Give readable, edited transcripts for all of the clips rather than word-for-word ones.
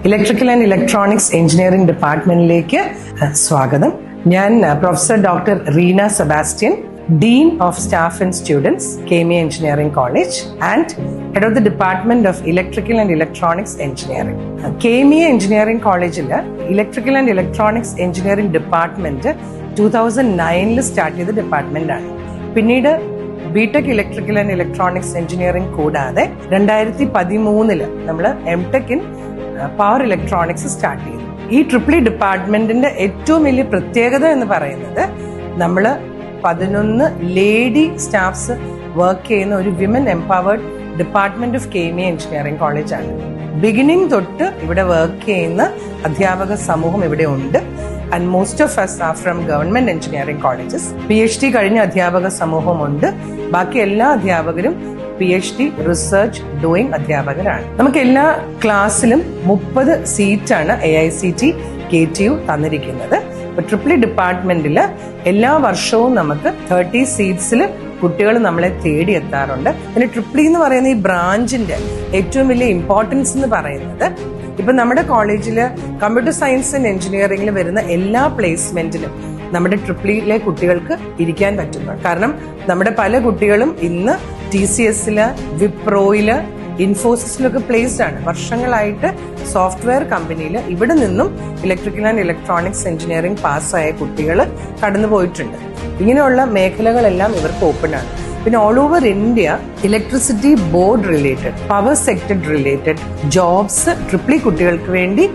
Electrical and electronics engineering ഡിപ്പാർട്ട്മെന്റിലേക്ക് സ്വാഗതം. ഞാൻ professor doctor Reena Sebastian, Dean of Staff and Students, KME Engineering College, and Head of the Department of Electrical and Electronics Engineering. KME Engineering College Electrical and Electronics Engineering Department 2009 start ചെയ്ത department ആണ്. പിന്നീട് BTech electrical and electronics engineering കൂടാതെ 2013 നമ്മൾ MTech in power electronics start ചെയ്തു. ഈ triple ഡിപ്പാർട്ട്മെന്റിന്റെ ഏറ്റവും വലിയ പ്രത്യേകത എന്ന് പറയുന്നത് നമ്മൾ 11 ലേഡി സ്റ്റാഫ്സ് വർക്ക് ചെയ്യുന്ന ഒരു women empowered department of KME engineering college ആണ്. ബിഗിനിങ് തൊട്ട് ഇവിടെ വർക്ക് ചെയ്യുന്ന അധ്യാപക സമൂഹം ഇവിടെ ഉണ്ട്. And most of us are from government engineering colleges. PhD കഴിഞ്ഞ അധ്യാപക സമൂഹമുണ്ട്. ബാക്കി എല്ലാ അധ്യാപകരും PhD റിസർച്ച് ഡൂയിങ് അധ്യാപകരാണ്. നമുക്ക് എല്ലാ ക്ലാസ്സിലും 30 സീറ്റാണ് AICT KTU തന്നിരിക്കുന്നത്. ട്രിപ്പിൾ ഡിപ്പാർട്ട്മെന്റിൽ എല്ലാ വർഷവും നമുക്ക് 30 സീറ്റ്സിൽ കുട്ടികൾ നമ്മളെ തേടി എത്താറുണ്ട്. പിന്നെ ട്രിപ്പിൾ എന്ന് പറയുന്ന ഈ ബ്രാഞ്ചിന്റെ ഏറ്റവും വലിയ ഇമ്പോർട്ടൻസ് എന്ന് പറയുന്നത്, ഇപ്പൊ നമ്മുടെ കോളേജിൽ കമ്പ്യൂട്ടർ സയൻസ് ആൻഡ് എഞ്ചിനീയറിംഗിൽ വരുന്ന എല്ലാ പ്ലേസ്മെന്റിലും നമ്മുടെ ട്രിപ്പിളിലെ കുട്ടികൾക്ക് ഇരിക്കാൻ പറ്റുന്നു. കാരണം നമ്മുടെ പല കുട്ടികളും ഇന്ന് TCSല്, വിപ്രോയില്, ഇൻഫോസിസിലൊക്കെ പ്ലേസ്ഡ് ആണ്. വർഷങ്ങളായിട്ട് സോഫ്റ്റ്വെയർ കമ്പനിയിൽ ഇവിടെ നിന്നും ഇലക്ട്രിക്കൽ ആൻഡ് ഇലക്ട്രോണിക്സ് എഞ്ചിനീയറിംഗ് പാസ്സായ കുട്ടികൾ കടന്നു പോയിട്ടുണ്ട്. ഇങ്ങനെയുള്ള മേഖലകളെല്ലാം ഇവർക്ക് ഓപ്പൺ ആണ്. പിന്നെ all over India electricity board related, power sector related jobs triple കുട്ടികൾക്ക് വേണ്ടി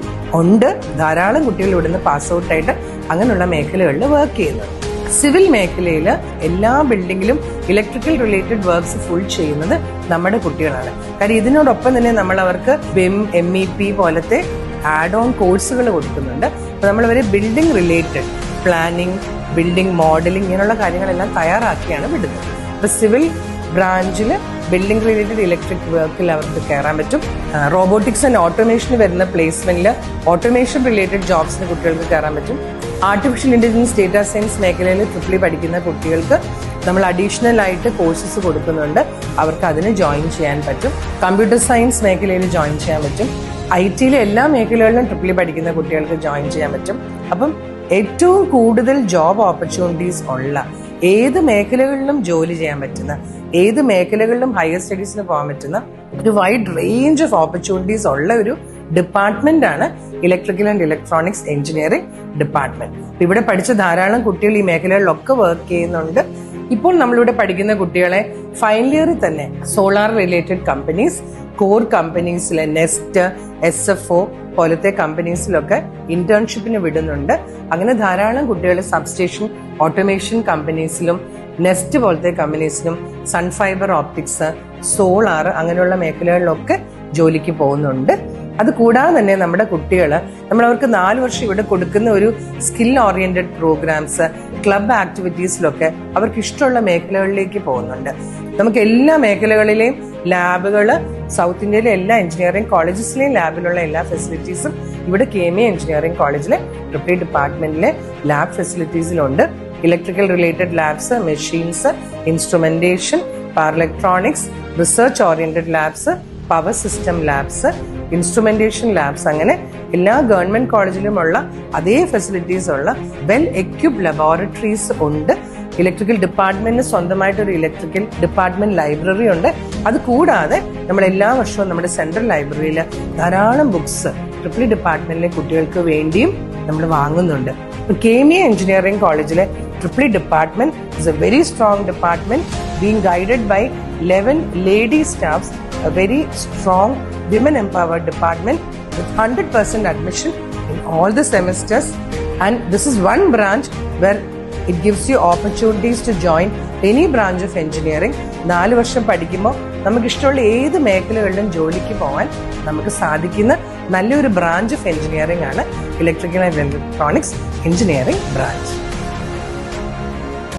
ഉണ്ട്. ധാരാളം കുട്ടികൾ ഇവിടുന്ന് പാസ് ഔട്ട് ആയിട്ട് അങ്ങനെയുള്ള മേഖലകളിൽ വർക്ക് ചെയ്യുന്നുണ്ട്. സിവിൽ മേഖലയിൽ എല്ലാ ബിൽഡിങ്ങിലും ഇലക്ട്രിക്കൽ റിലേറ്റഡ് വർക്ക്സ് ഫുൾ ചെയ്യുന്നത് നമ്മുടെ കുട്ടികളാണ്. കാര്യം ഇതിനോടൊപ്പം തന്നെ നമ്മൾ അവർക്ക് BIM, MEP പോലത്തെ ആഡ് ഓൺ കോഴ്സുകൾ കൊടുക്കുന്നുണ്ട്. അപ്പൊ നമ്മൾ അവരെ building related planning, building modelling ഇങ്ങനെയുള്ള കാര്യങ്ങളെല്ലാം തയ്യാറാക്കിയാണ് വിടുന്നത്. ഇപ്പൊ സിവിൽ ബ്രാഞ്ചിൽ ബിൽഡിംഗ് റിലേറ്റഡ് ഇലക്ട്രിക് വർക്കിൽ അവർക്ക് കയറാൻ പറ്റും. റോബോട്ടിക്സ് ആൻഡ് ഓട്ടോമേഷന് വരുന്ന പ്ലേസ്മെന്റിൽ ഓട്ടോമേഷൻ റിലേറ്റഡ് ജോബ്സിന് കുട്ടികൾക്ക് കയറാൻ പറ്റും. ആർട്ടിഫിഷ്യൽ ഇന്റലിജൻസ്, ഡേറ്റാ സയൻസ് മേഖലയിൽ ട്രിപ്പിൾ പഠിക്കുന്ന കുട്ടികൾക്ക് നമ്മൾ അഡീഷണൽ ആയിട്ട് കോഴ്സസ് കൊടുക്കുന്നുണ്ട്. അവർക്ക് അതിന് ജോയിൻ ചെയ്യാൻ പറ്റും. കമ്പ്യൂട്ടർ സയൻസ് മേഖലയിൽ ജോയിൻ ചെയ്യാൻ പറ്റും. IT എല്ലാ മേഖലകളിലും ട്രിപ്പിൾ പഠിക്കുന്ന കുട്ടികൾക്ക് ജോയിൻ ചെയ്യാൻ പറ്റും. അപ്പം ഏറ്റവും കൂടുതൽ ജോബ് ഓപ്പർച്യൂണിറ്റീസ് ഉള്ള, ഏത് മേഖലകളിലും ജോലി ചെയ്യാൻ പറ്റുന്ന, ഏത് മേഖലകളിലും ഹയർ സ്റ്റഡീസിന് പോകാൻ പറ്റുന്ന ഒരു വൈഡ് റേഞ്ച് ഓഫ് ഓപ്പർച്യൂണിറ്റീസ് ഉള്ള ഒരു ഡിപ്പാർട്ട്മെന്റ് ആണ് electrical and electronics engineering department. ഇവിടെ പഠിച്ച ധാരാളം കുട്ടികൾ ഈ മേഖലകളിലൊക്കെ വർക്ക് ചെയ്യുന്നുണ്ട്. ഇപ്പോൾ നമ്മളിവിടെ പഠിക്കുന്ന കുട്ടികളെ ഫൈനൽ ഇയറിൽ തന്നെ സോളാർ റിലേറ്റഡ് കമ്പനീസ്, കോർ കമ്പനീസിലെ നെസ്റ്റ്, SFO പോലത്തെ കമ്പനീസിലൊക്കെ ഇന്റേൺഷിപ്പിന് വിടുന്നുണ്ട്. അങ്ങനെ ധാരാളം കുട്ടികൾ സബ്സ്റ്റേഷൻ ഓട്ടോമേഷൻ കമ്പനീസിലും നെസ്റ്റ് പോലത്തെ കമ്പനീസിലും സൺഫൈബർ ഓപ്റ്റിക്സ്, സോളാർ അങ്ങനെയുള്ള മേഖലകളിലൊക്കെ ജോലിക്ക് പോകുന്നുണ്ട്. അത് കൂടാതെ തന്നെ നമ്മുടെ കുട്ടികൾ, നമ്മൾ അവർക്ക് 4 വർഷം ഇവിടെ കൊടുക്കുന്ന ഒരു സ്കിൽ ഓറിയന്റഡ് പ്രോഗ്രാംസ്, ക്ലബ് ആക്ടിവിറ്റീസിലൊക്കെ അവർക്ക് ഇഷ്ടമുള്ള മേഖലകളിലേക്ക് പോകുന്നുണ്ട്. നമുക്ക് എല്ലാ മേഖലകളിലെയും ലാബുകൾ, സൗത്ത് ഇന്ത്യയിലെ എല്ലാ എഞ്ചിനീയറിംഗ് കോളേജസിലെയും ലാബിലുള്ള എല്ലാ ഫെസിലിറ്റീസും ഇവിടെ KME എഞ്ചിനീയറിംഗ് കോളേജിലെ ട്രിപ്പിൾ ഡിപ്പാർട്ട്മെന്റിലെ ലാബ് ഫെസിലിറ്റീസിലുണ്ട്. Electrical related labs, machines, instrumentation, power electronics, research oriented labs, power system labs, instrumentation labs, അങ്ങനെ എല്ലാ ഗവൺമെന്റ് കോളേജിലുമുള്ള അതേ ഫെസിലിറ്റീസ് ഉള്ള വെൽ എക്യുപ്ഡ് ലബോറട്ടറീസ് ഉണ്ട്. ഇലക്ട്രിക്കൽ ഡിപ്പാർട്ട്മെന്റിന് സ്വന്തമായിട്ട് ഒരു ഇലക്ട്രിക്കൽ ഡിപ്പാർട്ട്മെന്റ് ലൈബ്രറി ഉണ്ട്. അത് കൂടാതെ നമ്മൾ എല്ലാ വർഷവും നമ്മുടെ സെൻട്രൽ ലൈബ്രറിയിൽ ധാരാളം ബുക്സ് ട്രിപ്പിൾ ഡിപ്പാർട്ട്മെന്റിലെ കുട്ടികൾക്ക് വേണ്ടിയും നമ്മൾ വാങ്ങുന്നുണ്ട്. KME എഞ്ചിനീയറിംഗ് കോളേജിലെ triple department is a very strong department, being guided by 11 lady staffs, a very strong women empowered department with 100% admission in all the semesters. And this is one branch where it gives you opportunities to join any branch of engineering. 4 വർഷം പഠിക്കുമ്പോൾ നമുക്ക് ഇഷ്ടമുള്ള ഏത് മേഖലകളിലും ജോലിക്ക് പോകാൻ നമുക്ക് സാധിക്കുന്ന നല്ലൊരു ബ്രാഞ്ച് ഓഫ് എഞ്ചിനീയറിംഗ് ആണ് electrical and electronics engineering branch.